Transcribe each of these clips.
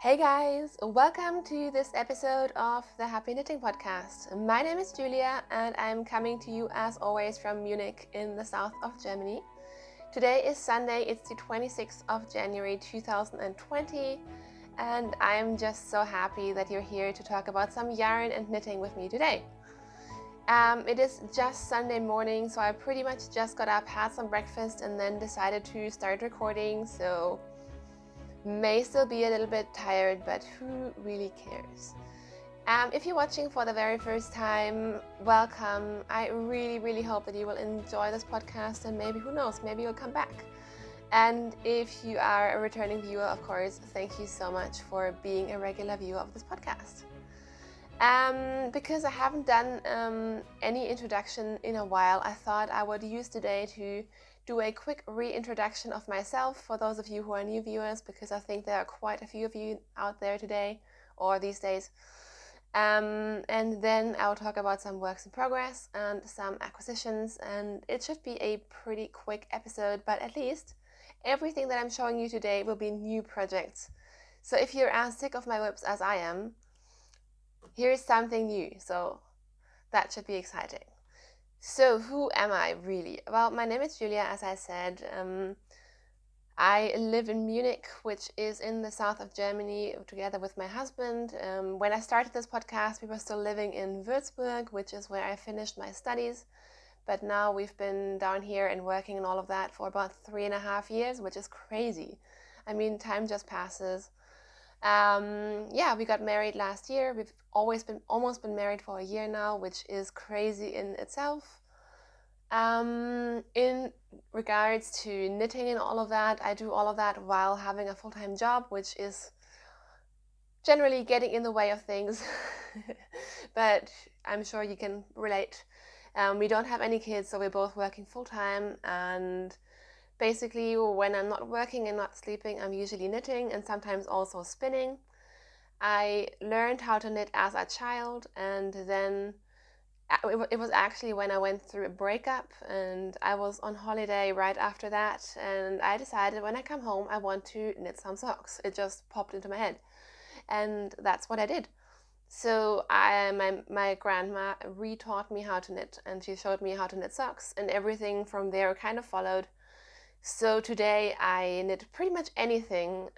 Hey guys, welcome to this episode of the Happy Knitting Podcast. My name is Julia and I'm coming to you as always from Munich in the south of Germany. Today is Sunday, it's the 26th of January 2020 and I'm just so happy that you're here to talk about some yarn and knitting with me today. It is just Sunday morning, so I pretty much just got up, had some breakfast and then decided to start recording, so may still be a little bit tired, but who really cares? If you're watching for the very first time, welcome. I really hope that you will enjoy this podcast and maybe, who knows, maybe you'll come back. And if you are a returning viewer, of course, thank you so much for being a regular viewer of this podcast. Because I haven't done any introduction in a while, I thought I would use today to do a quick reintroduction of myself for those of you who are new viewers, because I think there are quite a few of you out there today or these days. And then I'll talk about some works in progress and some acquisitions, and it should be a pretty quick episode, but at least everything that I'm showing you today will be new projects. So if you're as sick of my whips as I am, here's something new, so that should be exciting. So who am I really? Well, my name is Julia, as I said. I live in Munich, which is in the south of Germany, together with my husband. When I started this podcast, we were still living in Würzburg, which is where I finished my studies. But now we've been down here and working and all of that for about 3.5 years, which is crazy. I mean, time just passes. We got married last year. We've almost been married for a year now, which is crazy in itself. In regards to knitting and all of that, I do all of that while having a full-time job, which is generally getting in the way of things. But I'm sure you can relate. We don't have any kids, so we're both working full-time, and basically, when I'm not working and not sleeping, I'm usually knitting and sometimes also spinning. I learned how to knit as a child, and then it was actually when I went through a breakup and I was on holiday right after that, and I decided when I come home I want to knit some socks. It just popped into my head, and that's what I did. So my grandma re-taught me how to knit, and she showed me how to knit socks, and everything from there kind of followed. So today I knit pretty much anything.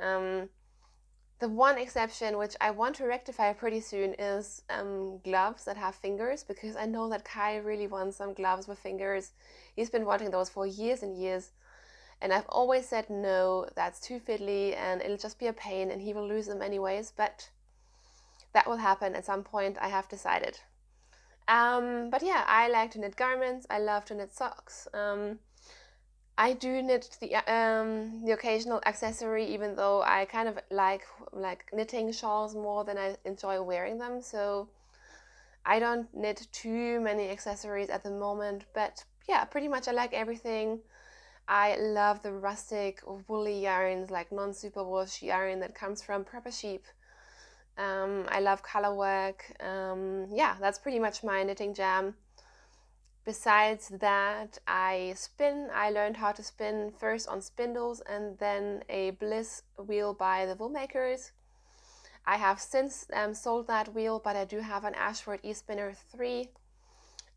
The one exception, which I want to rectify pretty soon, is gloves that have fingers, because I know that Kai really wants some gloves with fingers. He's been wanting those for years and years, and I've always said no, that's too fiddly and it'll just be a pain and he will lose them anyways, but that will happen at some point, I have decided. But yeah, I like to knit garments, I love to knit socks. I do knit the occasional accessory, even though I kind of like knitting shawls more than I enjoy wearing them. So I don't knit too many accessories at the moment, but yeah, pretty much I like everything. I love the rustic woolly yarns, like non-superwash yarn that comes from proper sheep. I love color work. That's pretty much my knitting jam. Besides that, I spin. I learned how to spin first on spindles and then a bliss wheel by the Woolmakers. I have since sold that wheel, but I do have an Ashford eSpinner 3.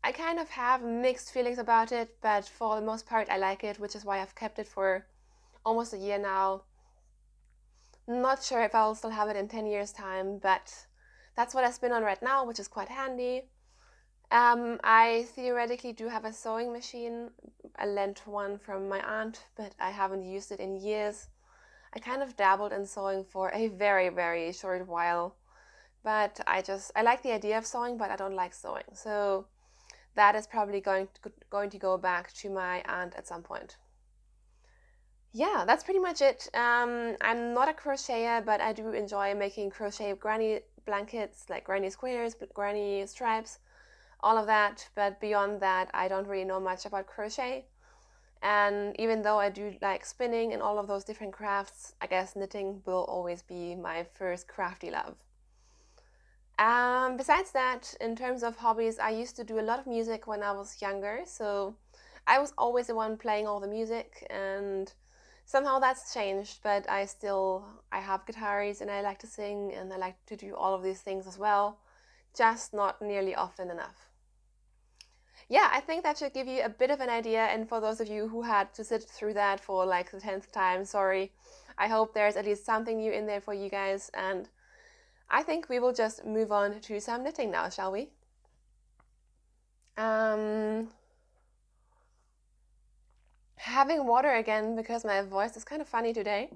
I kind of have mixed feelings about it, but for the most part I like it, which is why I've kept it for almost a year now. Not sure if I'll still have it in 10 years time, but that's what I spin on right now, which is quite handy. I theoretically do have a sewing machine. I lent one from my aunt, but I haven't used it in years. I kind of dabbled in sewing for a very short while, but I like the idea of sewing, but I don't like sewing. So that is probably going to go back to my aunt at some point. Yeah, that's pretty much it. I'm not a crocheter, but I do enjoy making crochet granny blankets, like granny squares, granny stripes, all of that. But beyond that, I don't really know much about crochet. And even though I do like spinning and all of those different crafts, I guess knitting will always be my first crafty love. Besides that, in terms of hobbies, I used to do a lot of music when I was younger, so I was always the one playing all the music, and Somehow that's changed, but I have guitars and I like to sing and I like to do all of these things as well, just not nearly often enough. Yeah, I think that should give you a bit of an idea, and for those of you who had to sit through that for like the 10th time, sorry. I hope there's at least something new in there for you guys, and I think we will just move on to some knitting now, shall we? Having water again because my voice is kind of funny today,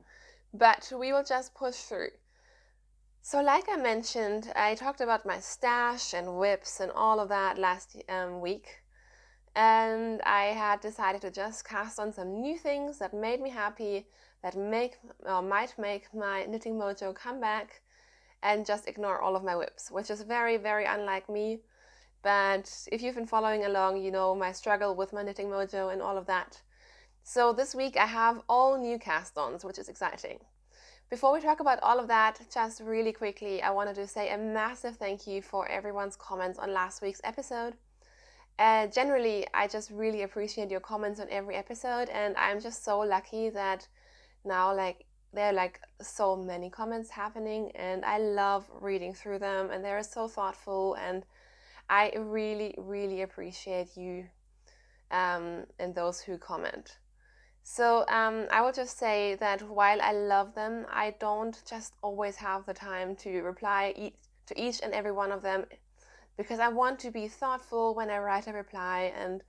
but we will just push through. So like I mentioned, I talked about my stash and whips and all of that last week, and I had decided to just cast on some new things that made me happy, that might make my knitting mojo come back, and just ignore all of my whips, which is very, very unlike me. But if you've been following along, you know my struggle with my knitting mojo and all of that. So this week I have all new cast-ons, which is exciting. Before we talk about all of that, just really quickly, I wanted to say a massive thank you for everyone's comments on last week's episode. Generally, I just really appreciate your comments on every episode, and I'm just so lucky that now there are so many comments happening, and I love reading through them, and they're so thoughtful, and I really, really appreciate you and those who comment. So I will just say that while I love them, I don't just always have the time to reply to each and every one of them, because I want to be thoughtful when I write a reply, and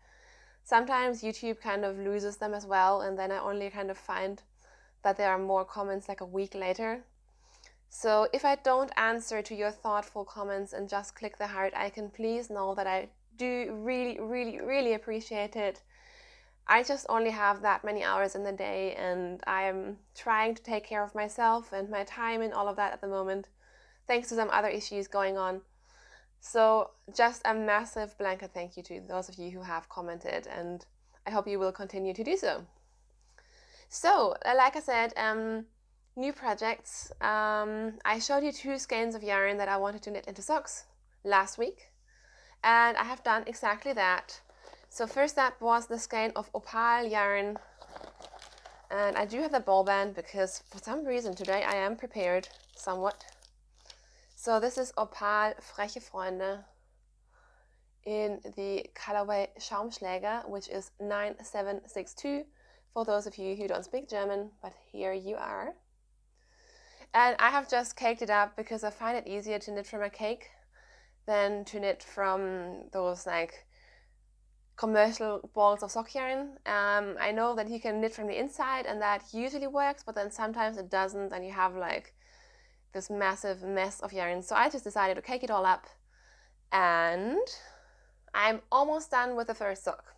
sometimes YouTube kind of loses them as well, and then I only kind of find that there are more comments like a week later. So if I don't answer to your thoughtful comments and just click the heart icon, please know that I do really, really, really appreciate it. I just only have that many hours in the day, and I am trying to take care of myself and my time and all of that at the moment, thanks to some other issues going on. So just a massive blanket thank you to those of you who have commented, and I hope you will continue to do so. So, like I said, new projects. I showed you 2 skeins of yarn that I wanted to knit into socks last week, and I have done exactly that. So first up was the skein of opal yarn, and I do have the ball band because for some reason today I am prepared somewhat. So this is Opal Freche Freunde in the colorway Schaumschläger, which is 9762 for those of you who don't speak German, but here you are. And I have just caked it up because I find it easier to knit from a cake than to knit from those like commercial balls of sock yarn. I know that you can knit from the inside and that usually works, but then sometimes it doesn't and you have like this massive mess of yarn. So I just decided to cake it all up, and I'm almost done with the first sock.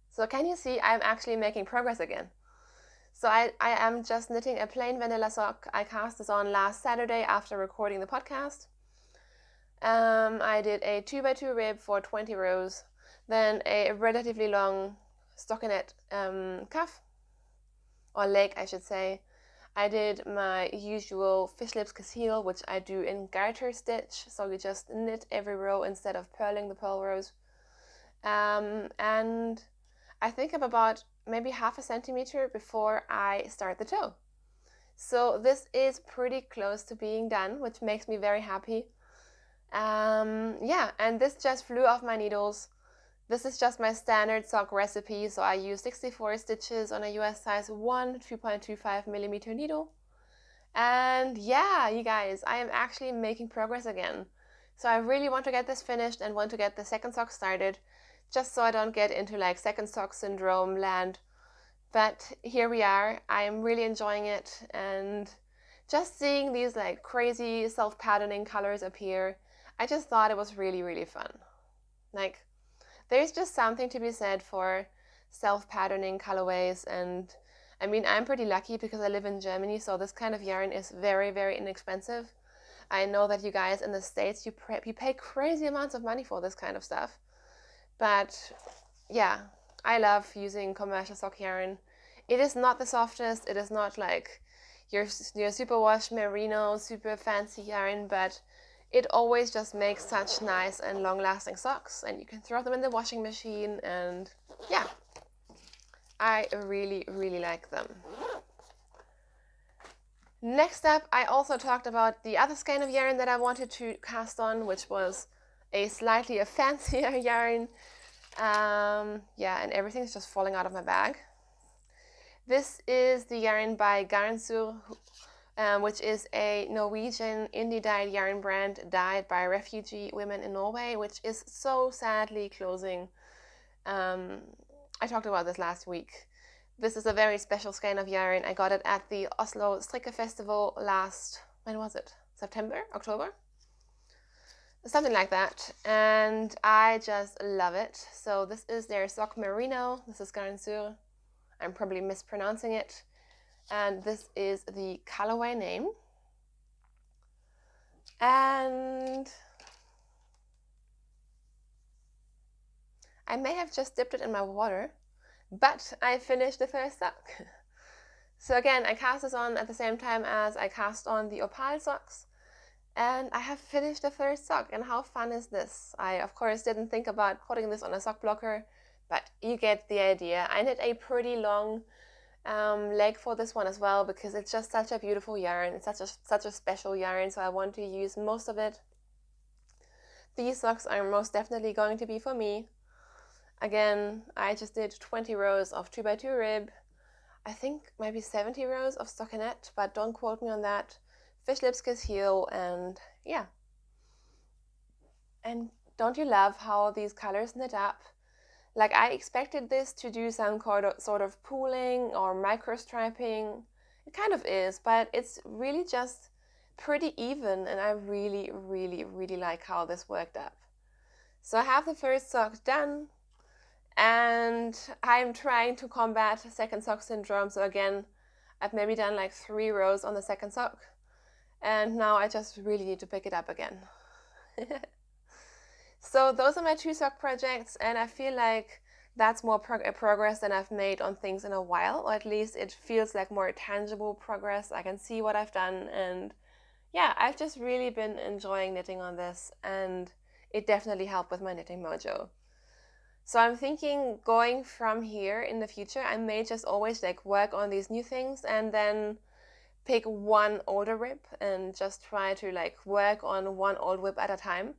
So can you see I'm actually making progress again? So I am just knitting a plain vanilla sock. I cast this on last Saturday after recording the podcast. I did a 2x2 rib for 20 rows, then a relatively long stockinette cuff, or leg I should say. I did my usual fish lips conceal, which I do in garter stitch, so you just knit every row instead of purling the purl rows. And I think I'm about maybe half a centimeter before I start the toe. So this is pretty close to being done, which makes me very happy. Yeah, and this just flew off my needles. This is just my standard sock recipe, so I use 64 stitches on a US size 1 2.25 millimeter needle. And yeah, you guys, I am actually making progress again. So I really want to get this finished and want to get the second sock started, just so I don't get into like second sock syndrome land. But here we are. I am really enjoying it, and just seeing these like crazy self-patterning colors appear, I just thought it was really, really fun. Like, there's just something to be said for self-patterning colorways, and I mean, I'm pretty lucky because I live in Germany, so this kind of yarn is very, very inexpensive. I know that you guys in the States, you pay crazy amounts of money for this kind of stuff. But yeah, I love using commercial sock yarn. It is not the softest, it is not like your superwash merino, super fancy yarn, but it always just makes such nice and long-lasting socks, and you can throw them in the washing machine, and yeah. I really, really like them. Next up, I also talked about the other skein of yarn that I wanted to cast on, which was a slightly fancier yarn. Yeah, and everything's just falling out of my bag. This is the yarn by Garnsur, which is a Norwegian indie-dyed yarn brand dyed by refugee women in Norway, which is so sadly closing. I talked about this last week. This is a very special skein of yarn. I got it at the Oslo Strikke Festival last, when was it? September? October? Something like that. And I just love it. So this is their sock merino. This is Garnsur. I'm probably mispronouncing it. And this is the colorway name. And I may have just dipped it in my water, but I finished the first sock. So again, I cast this on at the same time as I cast on the opal socks. And I have finished the first sock. And how fun is this? I, of course, didn't think about putting this on a sock blocker, but you get the idea. I knit a pretty long leg for this one as well, because it's just such a beautiful yarn. It's such a special yarn, so I want to use most of it. These socks are most definitely going to be for me. Again, I just did 20 rows of 2x2 rib. I think maybe 70 rows of stockinette, but don't quote me on that. Fish lips kiss heel, and yeah. And don't you love how these colors knit up? Like, I expected this to do some sort of pooling or micro striping. It kind of is, but it's really just pretty even, and I really, really, really like how this worked up. So I have the first sock done, and I'm trying to combat second sock syndrome. So again, I've maybe done like 3 rows on the second sock, and now I just really need to pick it up again. So those are my 2 sock projects, and I feel like that's more progress than I've made on things in a while, or at least it feels like more tangible progress. I can see what I've done, and yeah, I've just really been enjoying knitting on this, and it definitely helped with my knitting mojo. So I'm thinking going from here in the future, I may just always like work on these new things and then pick one older whip and just try to like work on one old whip at a time.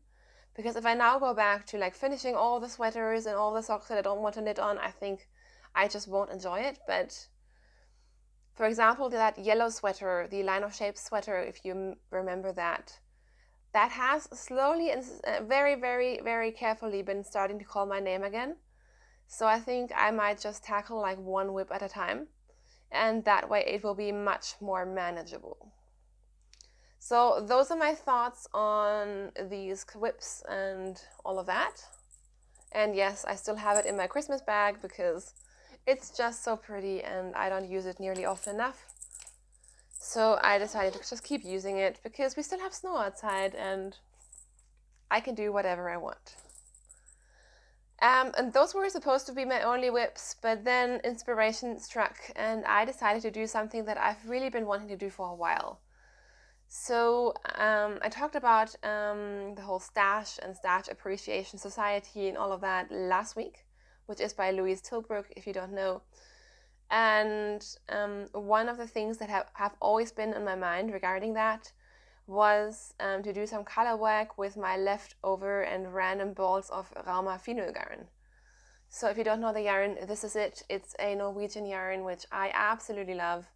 Because if I now go back to like finishing all the sweaters and all the socks that I don't want to knit on, I think I just won't enjoy it. But for example, that yellow sweater, the line of shapes sweater, if you remember that, that has slowly and very, very, very carefully been starting to call my name again. So I think I might just tackle like one whip at a time, and that way it will be much more manageable. So those are my thoughts on these whips and all of that. And yes, I still have it in my Christmas bag because it's just so pretty and I don't use it nearly often enough. So I decided to just keep using it because we still have snow outside and I can do whatever I want. And those were supposed to be my only whips, but then inspiration struck and I decided to do something that I've really been wanting to do for a while. So I talked about the whole Stash and Stash Appreciation Society and all of that last week, which is by Louise Tilbrook, if you don't know. And one of the things that have always been on my mind regarding that was to do some color work with my leftover and random balls of Rauma Finnegan. So if you don't know the yarn, this is it. It's a Norwegian yarn, which I absolutely love.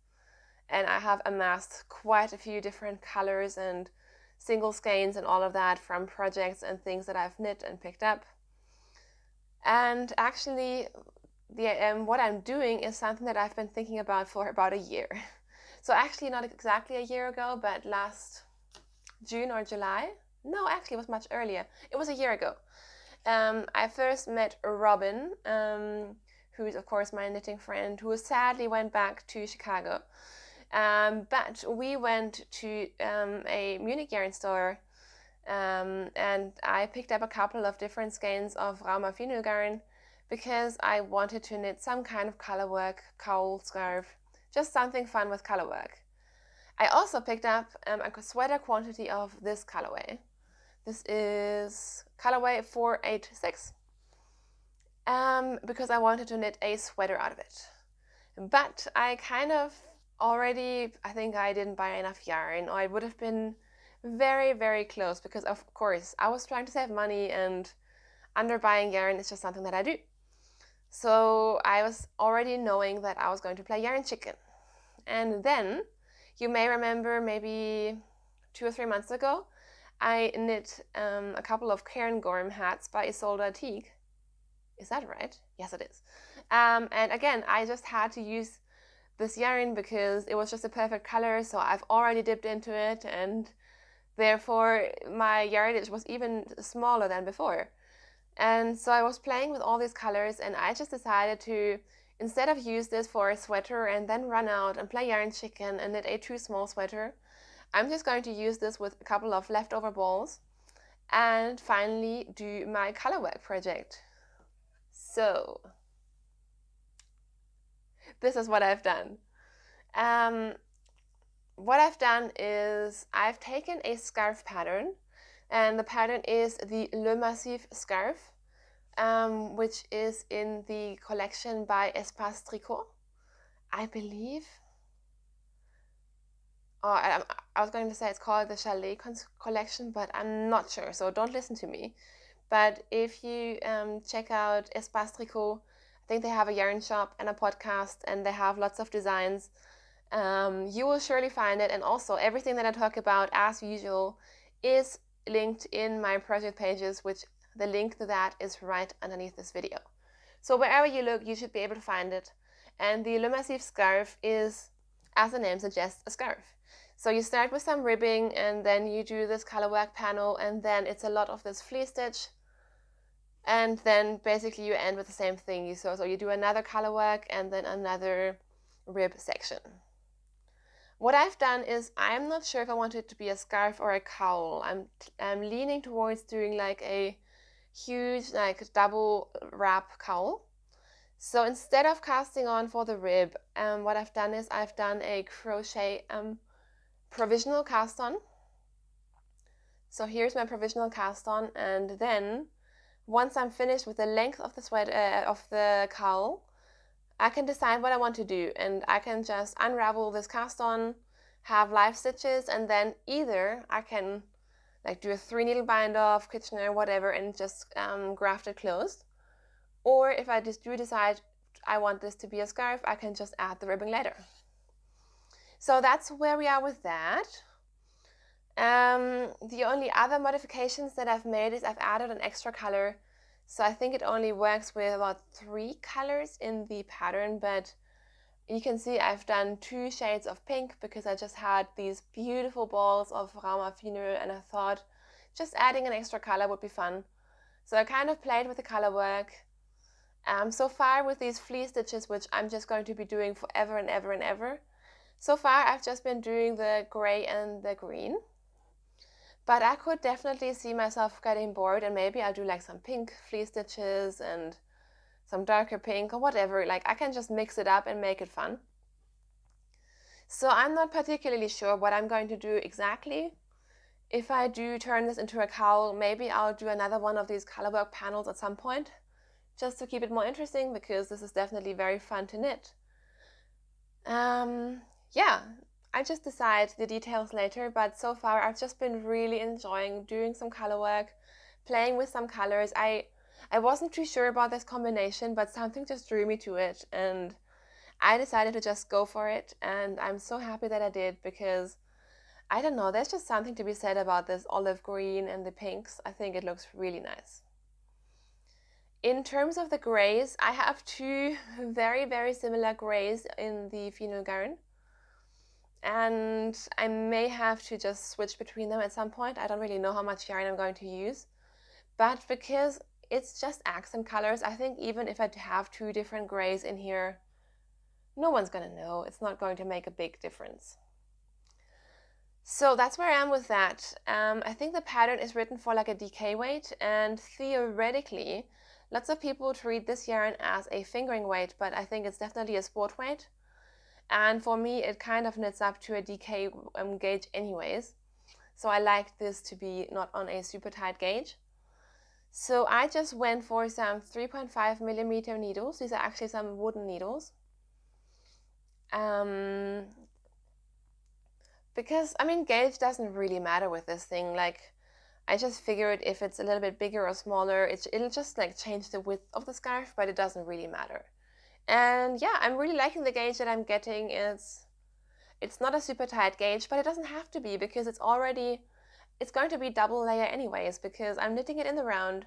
And I have amassed quite a few different colors and single skeins and all of that from projects and things that I've knit and picked up. And actually, what I'm doing is something that I've been thinking about for about a year. So actually not exactly a year ago, but last June or July. No, actually it was much earlier. It was a year ago. I first met Robin, who is of course my knitting friend, who sadly went back to Chicago. But we went to a Munich yarn store and I picked up a couple of different skeins of Rauma Finnegan because I wanted to knit some kind of color work, cowl, scarf, just something fun with color work. I also picked up a sweater quantity of this colorway. This is colorway 486 because I wanted to knit a sweater out of it. But I kind of already, I think I didn't buy enough yarn, or I would have been very, very close, because of course I was trying to save money, and under buying yarn is just something that I do. So I was already knowing that I was going to play yarn chicken. And then you may remember maybe 2 or 3 months ago, I knit a couple of Cairngorm hats by Isolde Teague. Is that right? Yes, it is. And again, I just had to use this yarn because it was just a perfect color, so I've already dipped into it, and therefore my yardage was even smaller than before. And so I was playing with all these colors, and I just decided to, instead of use this for a sweater and then run out and play yarn chicken and knit a too small sweater, I'm just going to use this with a couple of leftover balls and finally do my colorwork project. So this is what I've done. What I've done is I've taken a scarf pattern, and the pattern is the Le Massif scarf, which is in the collection by Espace Tricot, I believe. Oh, I was going to say it's called the Chalet collection, but I'm not sure, so don't listen to me. But if you check out Espace Tricot, I think they have a yarn shop and a podcast, and they have lots of designs. You will surely find it, and also everything that I talk about, as usual, is linked in my project pages, which the link to that is right underneath this video. So wherever you look, you should be able to find it. And the Le Massif scarf is, as the name suggests, a scarf. So you start with some ribbing, and then you do this colorwork panel, and then it's a lot of this fleece stitch, and then basically you end with the same thing. So you do another colorwork and then another rib section. What I've done is, I'm not sure if I want it to be a scarf or a cowl. I'm leaning towards doing like a huge like double wrap cowl. So instead of casting on for the rib, what I've done is I've done a crochet provisional cast on. So here's my provisional cast on, and then once I'm finished with the length of the cowl, I can decide what I want to do, and I can just unravel this cast on, have live stitches, and then either I can like do a 3-needle bind off, Kitchener, whatever, and just graft it closed. Or if I just do decide I want this to be a scarf, I can just add the ribbing later. So that's where we are with that. The only other modifications that I've made is I've added an extra color. So I think it only works with about 3 colors in the pattern, but you can see I've done 2 shades of pink because I just had these beautiful balls of Rauma Fine, and I thought just adding an extra color would be fun. So I kind of played with the color work. So far with these fleece stitches, which I'm just going to be doing forever and ever and ever, so far I've just been doing the gray and the green. But I could definitely see myself getting bored, and maybe I'll do like some pink fleece stitches and some darker pink or whatever. Like I can just mix it up and make it fun. So I'm not particularly sure what I'm going to do exactly. If I do turn this into a cowl, maybe I'll do another one of these colorwork panels at some point, just to keep it more interesting, because this is definitely very fun to knit. Yeah, I just decide the details later, but so far I've just been really enjoying doing some color work, playing with some colors. I wasn't too sure about this combination, but something just drew me to it, and I decided to just go for it, and I'm so happy that I did, because I don't know, there's just something to be said about this olive green and the pinks. I think it looks really nice. In terms of the grays, I have 2 very, very similar grays in the Finnegan, and I may have to just switch between them at some point. I don't really know how much yarn I'm going to use, but because it's just accent colors, I think even if I have 2 different grays in here, no one's gonna know. It's not going to make a big difference. So that's where I am with that. I think the pattern is written for like a DK weight, and theoretically lots of people treat this yarn as a fingering weight, but I think it's definitely a sport weight. And for me, it kind of knits up to a DK gauge anyways. So I like this to be not on a super tight gauge. So I just went for some 3.5 millimeter needles. These are actually some wooden needles. Because, I mean, gauge doesn't really matter with this thing. Like, I just figured if it's a little bit bigger or smaller, it'll just like change the width of the scarf, but it doesn't really matter. And yeah, I'm really liking the gauge that I'm getting. It's not a super tight gauge, but it doesn't have to be, because it's going to be double layer anyways, because I'm knitting it in the round.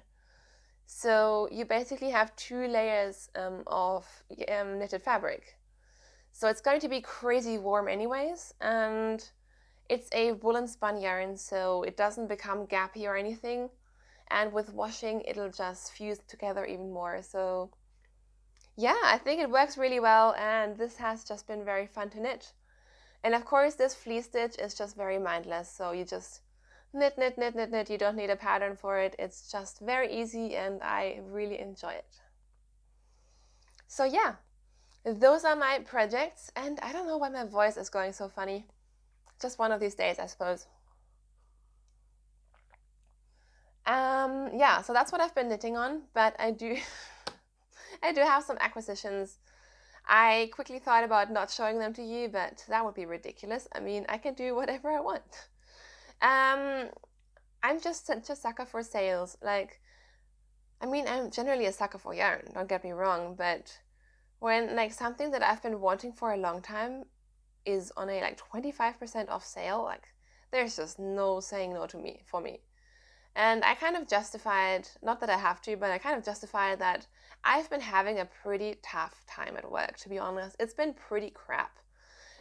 So you basically have 2 layers of knitted fabric. So it's going to be crazy warm anyways, and it's a woolen spun yarn, so it doesn't become gappy or anything. And with washing, it'll just fuse together even more. So yeah, I think it works really well, and this has just been very fun to knit. And of course, this fleece stitch is just very mindless. So you just knit, knit, knit, knit, knit. You don't need a pattern for it. It's just very easy, and I really enjoy it. So yeah, those are my projects, and I don't know why my voice is going so funny. Just one of these days, I suppose. Yeah, so that's what I've been knitting on, but I do have some acquisitions. I quickly thought about not showing them to you, but that would be ridiculous. I mean, I can do whatever I want. I'm just such a sucker for sales. Like, I mean, I'm generally a sucker for yarn, don't get me wrong, but when like something that I've been wanting for a long time is on a like 25% off sale, like there's just no saying no to me for me. And I kind of justified, not that I have to, but I kind of justified that I've been having a pretty tough time at work, to be honest. It's been pretty crap.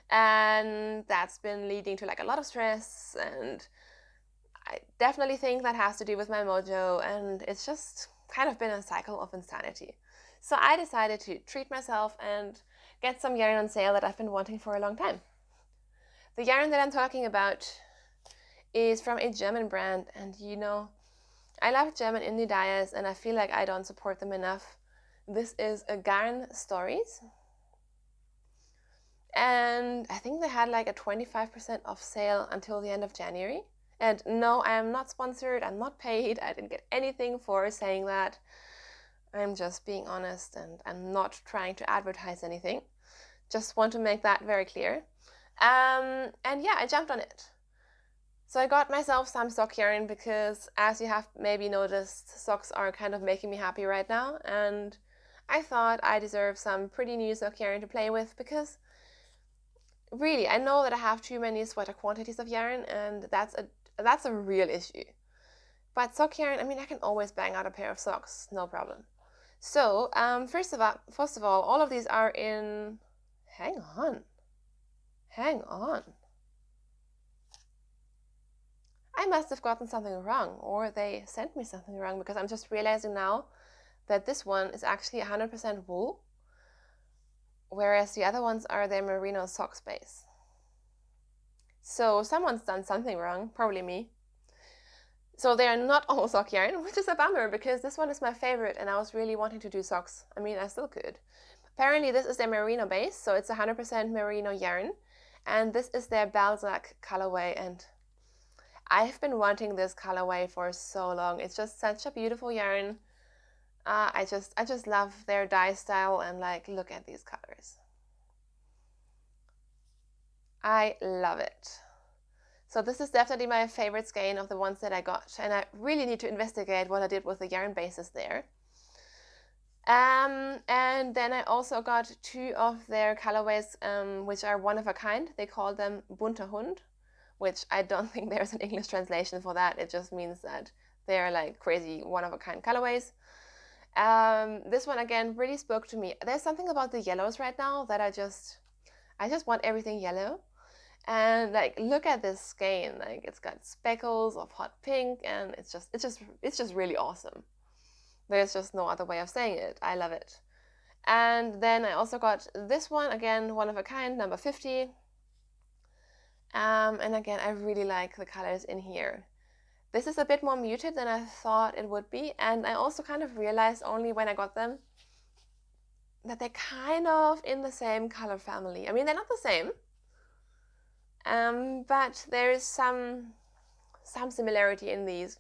And that's been leading to like a lot of stress, and I definitely think that has to do with my mojo, and it's just kind of been a cycle of insanity. So I decided to treat myself and get some yarn on sale that I've been wanting for a long time. The yarn that I'm talking about is from a German brand, and I love German indie dyers, and I feel like I don't support them enough. This is a Garn Stories, and I think they had like a 25% off sale until the end of January. And no, I am not sponsored, I'm not paid, I didn't get anything for saying that. I'm just being honest, and I'm not trying to advertise anything. Just want to make that very clear. And yeah, I jumped on it. So I got myself some sock yarn because, as you have maybe noticed, socks are kind of making me happy right now, and I thought I deserve some pretty new sock yarn to play with, because really, I know that I have too many sweater quantities of yarn, and that's a real issue. But sock yarn, I mean, I can always bang out a pair of socks, no problem. So, first of all of these are in, hang on. I must have gotten something wrong, or they sent me something wrong, because I'm just realizing now that this one is actually 100% wool, whereas the other ones are their merino socks base. So someone's done something wrong, probably me. So they are not all sock yarn, which is a bummer, because this one is my favorite and I was really wanting to do socks. I mean, I still could. Apparently this is their merino base, so it's 100% merino yarn, and this is their Balzac colorway, and I've been wanting this colorway for so long. It's just such a beautiful yarn. I just love their dye style, and like, look at these colors. I love it. So this is definitely my favorite skein of the ones that I got, and I really need to investigate what I did with the yarn bases there. And then I also got 2 of their colorways, which are one of a kind. They call them Bunter Hund, which I don't think there's an English translation for that. It just means that they're like crazy one-of-a-kind colorways. This one again really spoke to me. There's something about the yellows right now that I just want everything yellow. And like, look at this skein. Like, it's got speckles of hot pink, and it's just really awesome. There's just no other way of saying it. I love it. And then I also got this one, again, one of a kind, number 50. And again, I really like the colors in here. This is a bit more muted than I thought it would be, and I also kind of realized only when I got them that they're kind of in the same color family. I mean, they're not the same, but there is some similarity in these.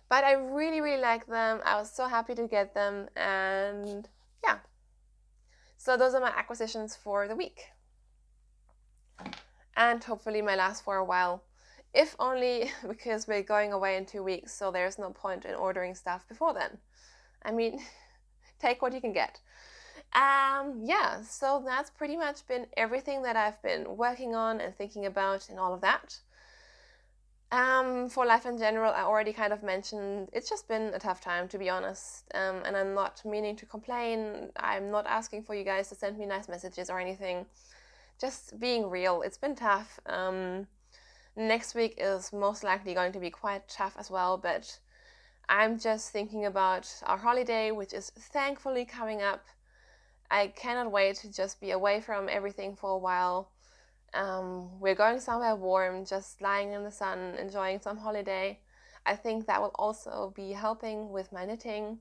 But I really, really like them. I was so happy to get them, and yeah. So those are my acquisitions for the week. and hopefully may last for a while. If only because we're going away in 2 weeks, so there's no point in ordering stuff before then. I mean, take what you can get. Yeah, so that's pretty much been everything that I've been working on and thinking about and all of that. For life in general, I already kind of mentioned it's just been a tough time, to be honest. And I'm not meaning to complain. I'm not asking for you guys to send me nice messages or anything. Just being real, it's been tough. Next week is most likely going to be quite tough as well, but I'm just thinking about our holiday, which is thankfully coming up. I cannot wait to just be away from everything for a while. We're going somewhere warm, just lying in the sun, enjoying some holiday. I think that will also be helping with my knitting.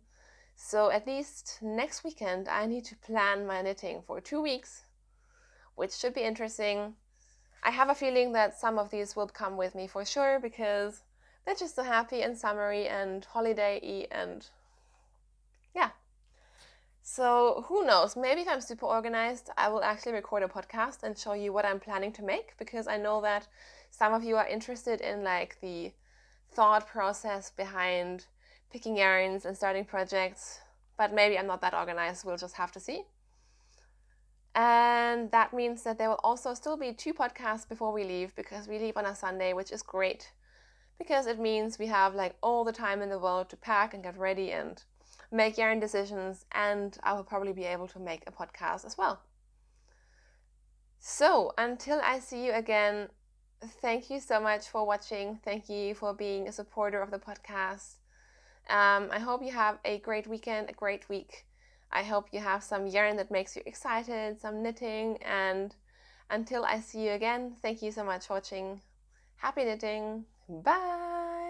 So at least next weekend, I need to plan my knitting for 2 weeks, which should be interesting. I have a feeling that some of these will come with me for sure because they're just so happy and summery and holiday-y and yeah. So who knows, maybe if I'm super organized, I will actually record a podcast and show you what I'm planning to make, because I know that some of you are interested in like the thought process behind picking yarns and starting projects, but maybe I'm not that organized, we'll just have to see. And that means that there will also still be 2 podcasts before we leave, because we leave on a Sunday, which is great because it means we have like all the time in the world to pack and get ready and make yarn decisions, and I will probably be able to make a podcast as well. So until I see you again, thank you so much for watching. Thank you for being a supporter of the podcast. I hope you have a great weekend, a great week. I hope you have some yarn that makes you excited, some knitting, and until I see you again, thank you so much for watching. Happy knitting. Bye!